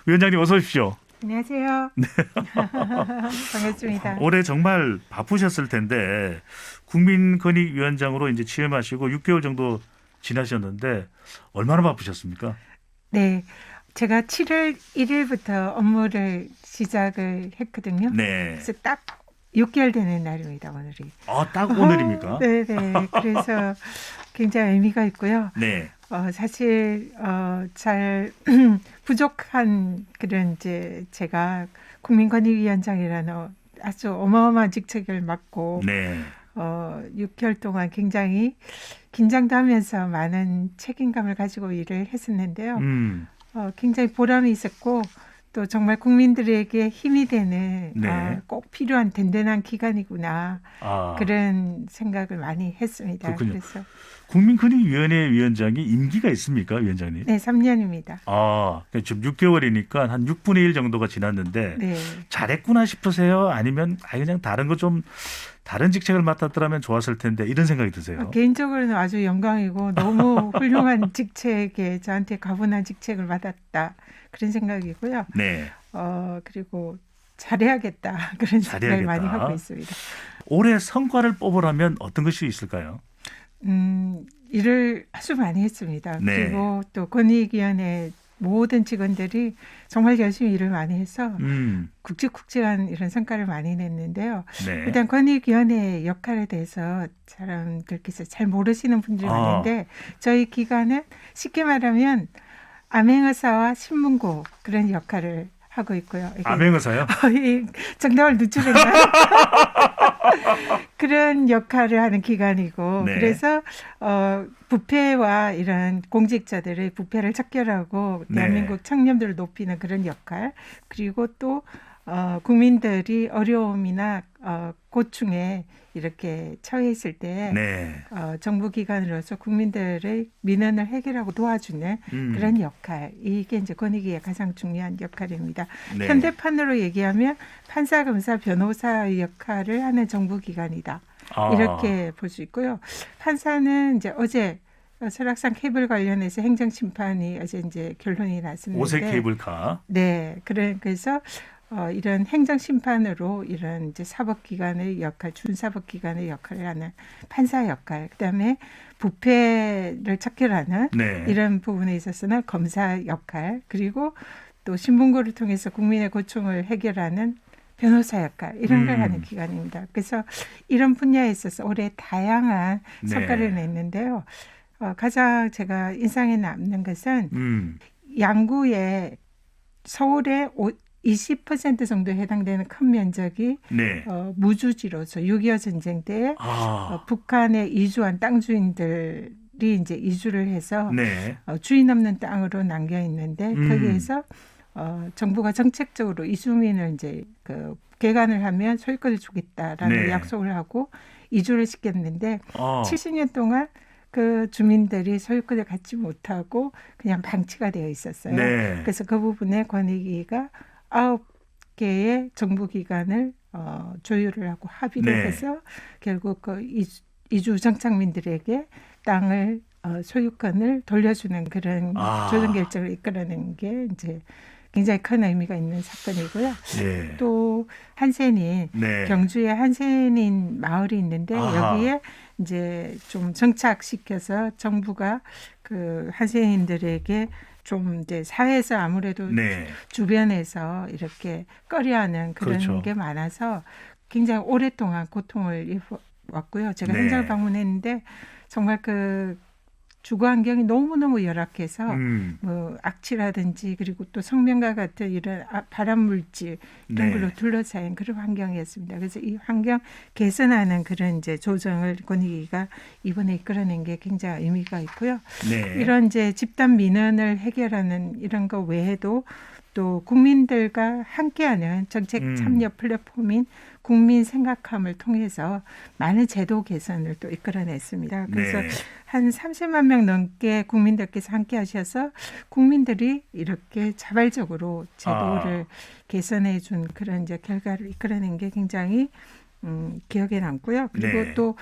위원장님 어서 오십시오. 안녕하세요. 반갑습니다. 올해 정말 바쁘셨을 텐데 국민권익위원장으로 이제 취임하시고 6개월 정도 지나셨는데 얼마나 바쁘셨습니까? 네, 제가 7월 1일부터 업무를 시작을 했거든요. 네. 그래서 딱 6개월 되는 날입니다, 오늘이. 아, 딱 오늘입니까? 네네. 그래서 굉장히 의미가 있고요. 네. 사실 잘 부족한 그런 이제 제가 국민권익위원장이라는 아주 어마어마한 직책을 맡고 네. 6개월 동안 굉장히 긴장도 하면서 많은 책임감을 가지고 일을 했었는데요. 굉장히 보람이 있었고 또 정말 국민들에게 힘이 되는 네. 꼭 필요한 든든한 기관이구나 그런 생각을 많이 했습니다. 그렇군요. 그래서 국민권익위원회 위원장이 임기가 있습니까, 위원장님? 네, 3년입니다. 지금 6개월이니까 한 6분의 1 정도가 지났는데 네. 잘했구나 싶으세요? 아니면 그냥 다른 거 좀 다른 직책을 맡았더라면 좋았을 텐데 이런 생각이 드세요? 개인적으로는 아주 영광이고 너무 훌륭한 직책에 저한테 가분한 직책을 맡았다 그런 생각이고요. 네. 그리고 잘해야겠다 그런 생각을 많이 하고 있습니다. 올해 성과를 뽑으라면 어떤 것이 있을까요? 일을 아주 많이 했습니다. 네. 그리고 또 권익위원회 모든 직원들이 정말 열심히 일을 많이 해서 굵직굵직한 이런 성과를 많이 냈는데요. 네. 일단 권익위원회의 역할에 대해서 사람들께서 잘 모르시는 분들이 많은데 저희 기관은 쉽게 말하면 암행어사와 신문고 그런 역할을 하고 있고요. 암행어사요? 정답을 누추했나요? 그런 역할을 하는 기관이고 네. 그래서 부패와 이런 공직자들의 부패를 척결하고 대한민국 네. 청렴도를 높이는 그런 역할 그리고 또 국민들이 어려움이나 고충에 이렇게 처해 있을 때 네. 정부기관으로서 국민들의 민원을 해결하고 도와주는 그런 역할 이게 이제 권익위의 가장 중요한 역할입니다. 네. 현대판으로 얘기하면 판사, 검사, 변호사의 역할을 하는 정부기관이다. 이렇게 볼 수 있고요. 판사는 이제 어제 설악산 케이블 관련해서 행정심판이 어제 이제 결론이 났습니다. 5세 케이블카. 네, 그래서 이런 행정심판으로 이런 이제 사법기관의 역할, 준사법기관의 역할을 하는 판사 역할, 그다음에 부패를 척결하는 네. 이런 부분에 있어서는 검사 역할, 그리고 또 신문고를 통해서 국민의 고충을 해결하는 변호사 역할 이런 걸 하는 기관입니다. 그래서 이런 분야에 있어서 올해 다양한 성과를 냈는데요. 가장 제가 인상에 남는 것은 양구에 서울의 20% 정도에 해당되는 큰 면적이 네. 무주지로서 6.25 전쟁 때 북한에 이주한 땅 주인들이 이제 이주를 해서 네. 주인 없는 땅으로 남겨 있는데 거기에서 정부가 정책적으로 이주민을 이제 개간을 하면 소유권을 주겠다라는 네. 약속을 하고 이주를 시켰는데 70년 동안 그 주민들이 소유권을 갖지 못하고 그냥 방치가 되어 있었어요. 네. 그래서 그 부분에 권익위가 9개의 정부기관을 조율을 하고 합의를 네. 해서 결국 그 이주 정착민들에게 땅을 소유권을 돌려주는 그런 조정 결정을 이끌어낸 게 이제 굉장히 큰 의미가 있는 사건이고요. 네. 또 한센인 네. 경주에 한센인 마을이 있는데 여기에 이제 좀 정착시켜서 정부가 그 한센인들에게 좀 이제 사회에서 아무래도 네. 주변에서 이렇게 꺼려하는 그런 그렇죠. 게 많아서 굉장히 오랫동안 고통을 입어왔고요. 제가 네. 현장을 방문했는데 정말 그 주거 환경이 너무너무 열악해서 뭐 악취라든지 그리고 또 성면과 같은 이런 발암 물질 이런 걸로 둘러싸인 그런 환경이었습니다. 그래서 이 환경 개선하는 그런 이제 조정을 권익위가 이번에 이끌어낸 게 굉장히 의미가 있고요. 네. 이런 이제 집단 민원을 해결하는 이런 거 외에도 또 국민들과 함께하는 정책 참여 플랫폼인 국민 생각함을 통해서 많은 제도 개선을 또 이끌어냈습니다. 그래서 네. 한 30만 명 넘게 국민들께서 함께 하셔서 국민들이 이렇게 자발적으로 제도를 개선해 준 그런 이제 결과를 이끌어낸 게 굉장히 기억에 남고요. 그리고 네. 또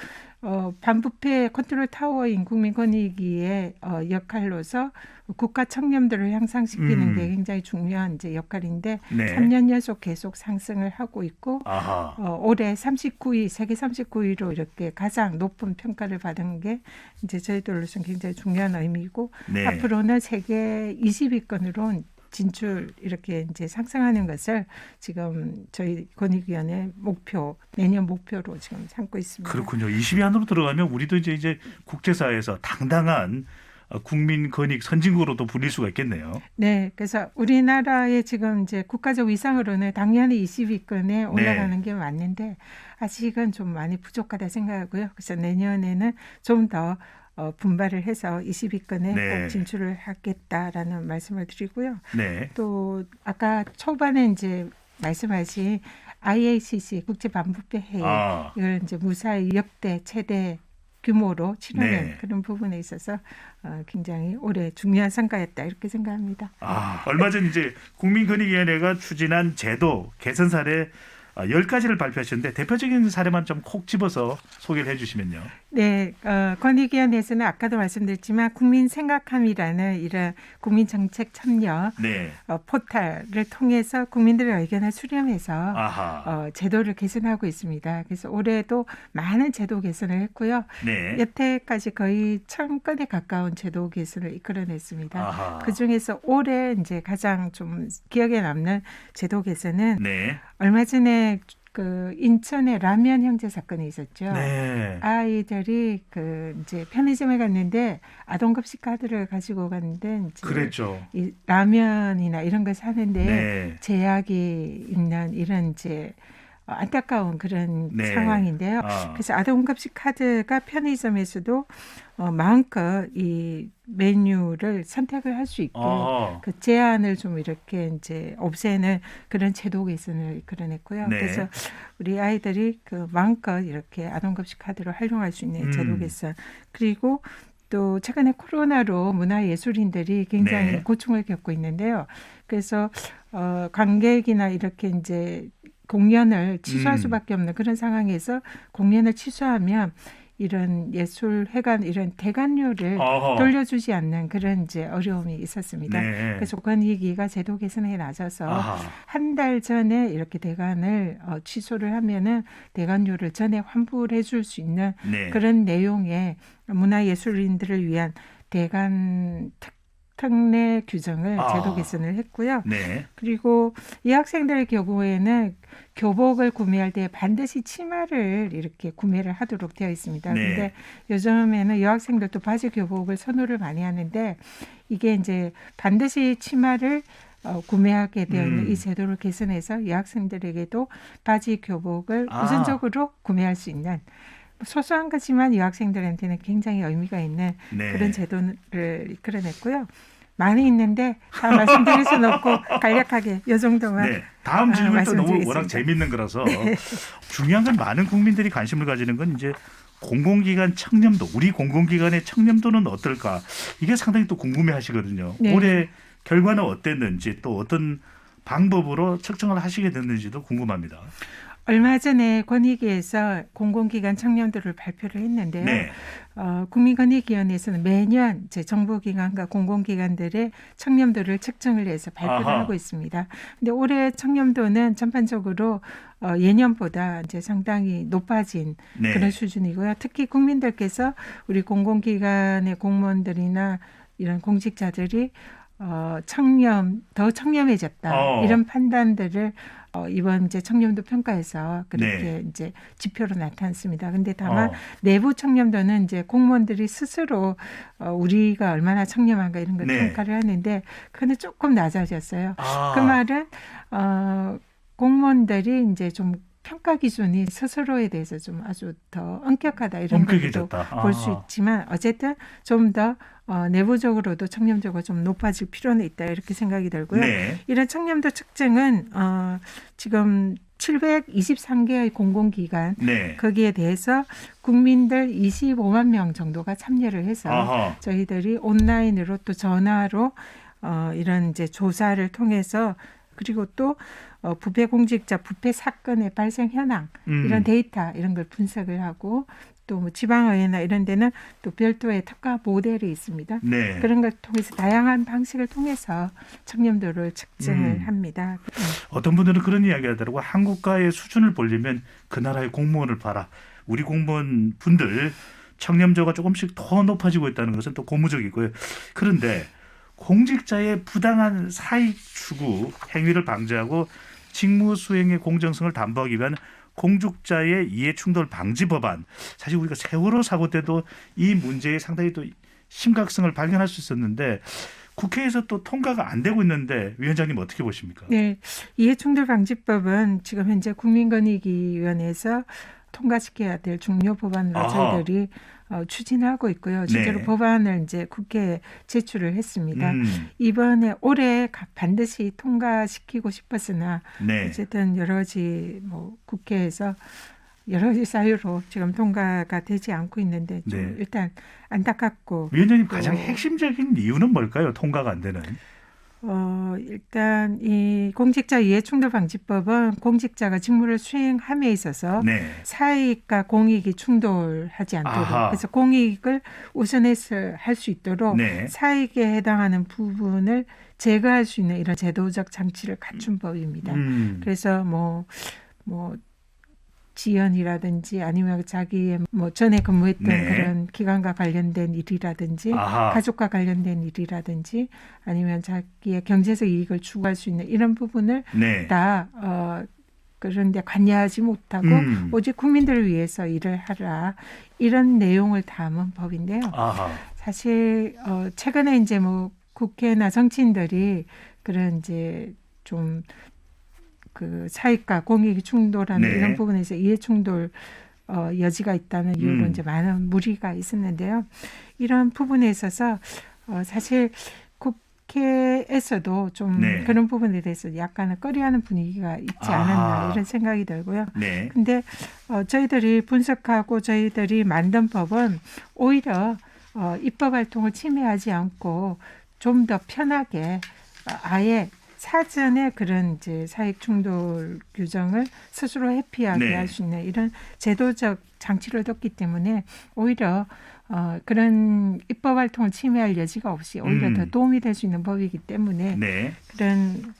반부패 컨트롤 타워인 국민권익위의 역할로서 국가 청렴도를 향상시키는 게 굉장히 중요한 이제 역할인데 네. 3년 연속 계속 상승을 하고 있고 아하. 올해 39위, 세계 39위로 이렇게 가장 높은 평가를 받은 게 이제 저희들로서는 굉장히 중요한 의미고 네. 앞으로는 세계 20위권으로 진출 이렇게 이제 상승하는 것을 지금 저희 권익위원회 목표 내년 목표로 지금 삼고 있습니다. 그렇군요. 20위 안으로 들어가면 우리도 이제 국제사회에서 당당한 국민 권익 선진국으로도 불릴 수가 있겠네요. 네, 그래서 우리나라의 지금 이제 국가적 위상으로는 당연히 20위권에 올라가는 게 맞는데 아직은 좀 많이 부족하다 생각하고요. 그래서 내년에는 좀 더 분발을 해서 20위권에 네. 꼭 진출을 하겠다라는 말씀을 드리고요. 네. 또 아까 초반에 이제 말씀하신 IACC 국제 반부패 회의 이걸 이제 무사히 역대 최대 규모로 치르는 네. 그런 부분에 있어서 굉장히 올해 중요한 성과였다 이렇게 생각합니다. 얼마 전 이제 국민권익위원회가 추진한 제도 개선 사례 10가지를 발표하셨는데 대표적인 사례만 좀 콕 집어서 소개를 해주시면요. 네, 권익위원회에서는 아까도 말씀드렸지만 국민 생각함이라는 이런 국민 정책 참여 네. 포털을 통해서 국민들의 의견을 수렴해서 아하. 제도를 개선하고 있습니다. 그래서 올해도 많은 제도 개선을 했고요. 네. 여태까지 거의 1000건에 가까운 제도 개선을 이끌어냈습니다. 아하. 그 중에서 올해 이제 가장 좀 기억에 남는 제도 개선은 네. 얼마 전에 그 인천의 라면 형제 사건이 있었죠. 네. 아이들이 그 이제 편의점에 갔는데 아동급식 카드를 가지고 갔는데 이제 그랬죠. 이 라면이나 이런 걸 사는데 네. 제약이 있는 이런 이제 안타까운 그런 네. 상황인데요. 그래서 아동급식 카드가 편의점에서도 마음껏 이 메뉴를 선택을 할 수 있게 그 제한을 좀 이렇게 이제 없애는 그런 제도 개선을 이끌어냈고요. 네. 그래서 우리 아이들이 그 마음껏 이렇게 아동급식 카드를 활용할 수 있는 제도 개선 그리고 또 최근에 코로나로 문화예술인들이 굉장히 네. 고충을 겪고 있는데요. 그래서 관객이나 이렇게 이제 공연을 취소할 수밖에 없는 그런 상황에서 공연을 취소하면 이런 예술회관 이런 대관료를 돌려주지 않는 그런 이제 어려움이 있었습니다. 네. 그래서 권익위가 제도 개선에 나서서 한 달 전에 이렇게 대관을 취소를 하면은 대관료를 전에 환불해 줄 수 있는 네. 그런 내용의 문화예술인들을 위한 대관 특례 규정을 제도 개선을 했고요. 네. 그리고 이 학생들의 경우에는 교복을 구매할 때 반드시 치마를 이렇게 구매를 하도록 되어 있습니다. 네. 근데 요즘에는 여학생들도 바지 교복을 선호를 많이 하는데 이게 이제 반드시 치마를 구매하게 되어 있는 이 제도를 개선해서 여학생들에게도 바지 교복을 우선적으로 구매할 수 있는 소소한 거지만 여학생들한테는 굉장히 의미가 있는 네. 그런 제도를 이끌어냈고요. 많이 있는데 다 말씀드릴 수는 없고 간략하게 이 정도만. 네. 다음 질문이 또 너무 말씀드리겠습니다. 워낙 재밌는 거라서 네. 중요한 건 많은 국민들이 관심을 가지는 건 이제 공공기관 청렴도, 우리 공공기관의 청렴도는 어떨까? 이게 상당히 또 궁금해하시거든요. 네. 올해 결과는 어땠는지 또 어떤 방법으로 측정을 하시게 됐는지도 궁금합니다. 얼마 전에 권익위에서 공공기관 청렴도를 발표를 했는데요. 네. 국민권익위원회에서는 매년 제 정부기관과 공공기관들의 청렴도를 측정을 해서 발표를 하고 있습니다. 근데 올해 청렴도는 전반적으로 예년보다 이제 상당히 높아진 네. 그런 수준이고요. 특히 국민들께서 우리 공공기관의 공무원들이나 이런 공직자들이 더 청렴해졌다. 이런 판단들을 이번 이제 청렴도 평가에서 그렇게 네. 이제 지표로 나타났습니다. 근데 다만 내부 청렴도는 이제 공무원들이 스스로 우리가 얼마나 청렴한가 이런 걸 네. 평가를 하는데 그거는 조금 낮아졌어요. 그 말은 공무원들이 이제 좀 평가 기준이 스스로에 대해서 좀 아주 더 엄격하다 이런 것도 볼 수 있지만 어쨌든 좀 더 내부적으로도 청렴도가 좀 높아질 필요는 있다 이렇게 생각이 들고요. 네. 이런 청렴도 측정은 지금 723개의 공공기관 네. 거기에 대해서 국민들 25만 명 정도가 참여를 해서 저희들이 온라인으로 또 전화로 이런 이제 조사를 통해서 그리고 또 부패 공직자 부패 사건의 발생 현황 이런 데이터 이런 걸 분석을 하고 또 뭐 지방의회나 이런 데는 또 별도의 특가 모델이 있습니다. 네. 그런 걸 통해서 다양한 방식을 통해서 청렴도를 측정을 합니다. 어떤 분들은 그런 이야기 하더라고. 한국과의 수준을 보려면 그 나라의 공무원을 봐라. 우리 공무원 분들 청렴도가 조금씩 더 높아지고 있다는 것은 또 고무적이고요. 그런데 공직자의 부당한 사익 추구 행위를 방지하고 직무 수행의 공정성을 담보하기 위한 공직자의 이해충돌 방지 법안. 사실 우리가 세월호 사고 때도 이 문제의 상당히 또 심각성을 발견할 수 있었는데 국회에서 또 통과가 안 되고 있는데 위원장님 어떻게 보십니까? 네, 이해충돌방지법은 지금 현재 국민권익위원회에서 통과시켜야 될 중요 법안으로 아하. 저희들이 추진하고 있고요. 실제로 네. 법안을 이제 국회에 제출을 했습니다. 음, 이번에 올해 반드시 통과시키고 싶었으나 네. 어쨌든 여러 가지 뭐 국회에서 여러 가지 사유로 지금 통과가 되지 않고 있는데 좀 네. 일단 안타깝고 위원장님 또 가장 핵심적인 이유는 뭘까요? 통과가 안 되는. 일단 이 공직자 이해충돌방지법은 공직자가 직무를 수행함에 있어서 네. 사익과 공익이 충돌하지 않도록 아하. 그래서 공익을 우선해서 할 수 있도록 네. 사익에 해당하는 부분을 제거할 수 있는 이런 제도적 장치를 갖춘 법입니다. 그래서 뭐 지연이라든지 아니면 자기의 뭐 전에 근무했던 네. 그런 기관과 관련된 일이라든지 아하. 가족과 관련된 일이라든지 아니면 자기의 경제적 이익을 추구할 수 있는 이런 부분을 네. 다 그런데 관여하지 못하고 오직 국민들을 위해서 일을 하라 이런 내용을 담은 법인데요. 아하. 사실 최근에 이제 뭐 국회나 정치인들이 그런 이제 좀 그 사익과 공익이 충돌하는 네. 이런 부분에서 이해 충돌 여지가 있다는 이유로 이제 많은 무리가 있었는데요. 이런 부분에 있어서 사실 국회에서도 좀 네. 그런 부분에 대해서 약간은 꺼려하는 분위기가 있지 않았나 이런 생각이 들고요. 네. 근데 저희들이 분석하고 저희들이 만든 법은 오히려 입법 활동을 침해하지 않고 좀 더 편하게 아예 사전에 그런 이제 사익 충돌 규정을 스스로 회피하게 네. 할 수 있는 이런 제도적 장치를 뒀기 때문에 오히려 그런 입법 활동을 침해할 여지가 없이 오히려 더 도움이 될 수 있는 법이기 때문에 네. 그런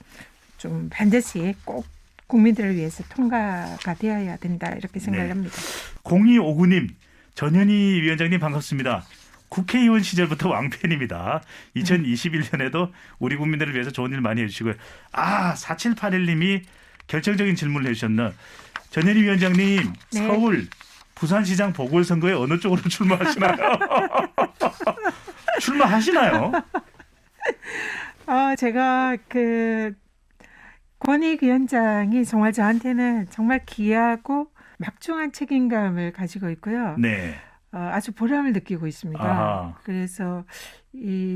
좀 반드시 꼭 국민들을 위해서 통과가 되어야 된다 이렇게 생각을 네. 합니다. 0259님, 전현희 위원장님 반갑습니다. 국회의원 시절부터 왕팬입니다. 2021년에도 우리 국민들을 위해서 좋은 일 많이 해주시고요. 4781님이 결정적인 질문을 해주셨나. 전현희 위원장님, 네. 서울 부산시장 보궐선거에 어느 쪽으로 출마하시나요? 출마하시나요? 제가 그 권익위원장이 정말 저한테는 정말 귀하고 막중한 책임감을 가지고 있고요. 네. 아주 보람을 느끼고 있습니다. 아하. 그래서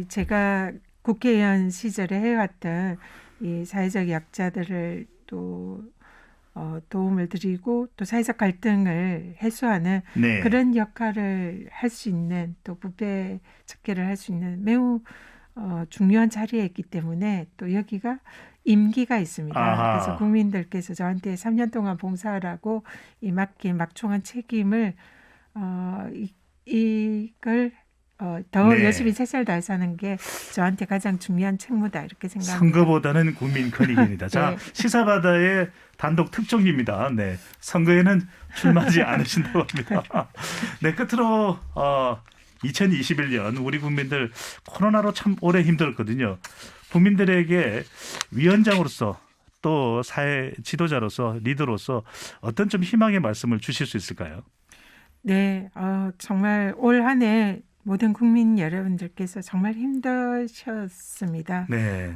제가 국회의원 시절에 해왔던 이 사회적 약자들을 또 도움을 드리고 또 사회적 갈등을 해소하는 네. 그런 역할을 할 수 있는 또 부패 척결을 할 수 있는 매우 중요한 자리에 있기 때문에 또 여기가 임기가 있습니다. 아하. 그래서 국민들께서 저한테 3년 동안 봉사하라고 이 맡긴 막중한 책임을 이걸 더 네. 열심히 최선을 다해서 하는 게 저한테 가장 중요한 책무다 이렇게 생각합니다. 선거보다는 국민 권익입니다. 자, 네. 시사바다의 단독 특종입니다. 네, 선거에는 출마하지 않으신다고 합니다. 네, 끝으로 2021년 우리 국민들 코로나로 참 오래 힘들었거든요. 국민들에게 위원장으로서 또 사회 지도자로서 리더로서 어떤 좀 희망의 말씀을 주실 수 있을까요? 네, 정말 올 한 해 모든 국민 여러분들께서 정말 힘드셨습니다. 네,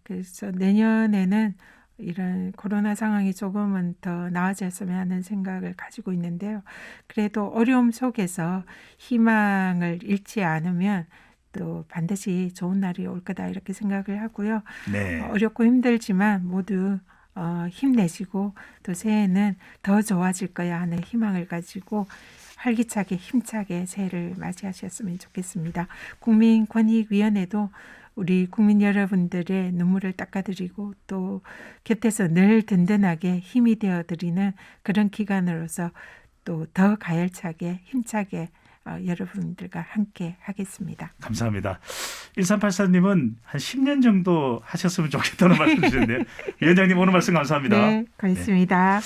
그래서 내년에는 이런 코로나 상황이 조금은 더 나아졌으면 하는 생각을 가지고 있는데요. 그래도 어려움 속에서 희망을 잃지 않으면 또 반드시 좋은 날이 올 거다 이렇게 생각을 하고요. 네, 어렵고 힘들지만 모두 힘내시고 또 새해는 더 좋아질 거야 하는 희망을 가지고 활기차게 힘차게 새해를 맞이하셨으면 좋겠습니다. 국민권익위원회도 우리 국민 여러분들의 눈물을 닦아드리고 또 곁에서 늘 든든하게 힘이 되어드리는 그런 기관으로서 또 더 가열차게 힘차게 여러분들과 함께 하겠습니다. 감사합니다. 1384님은 한 10년 정도 하셨으면 좋겠다는 말씀 주셨네요. 위원장님 오늘 말씀 감사합니다. 네, 고맙습니다.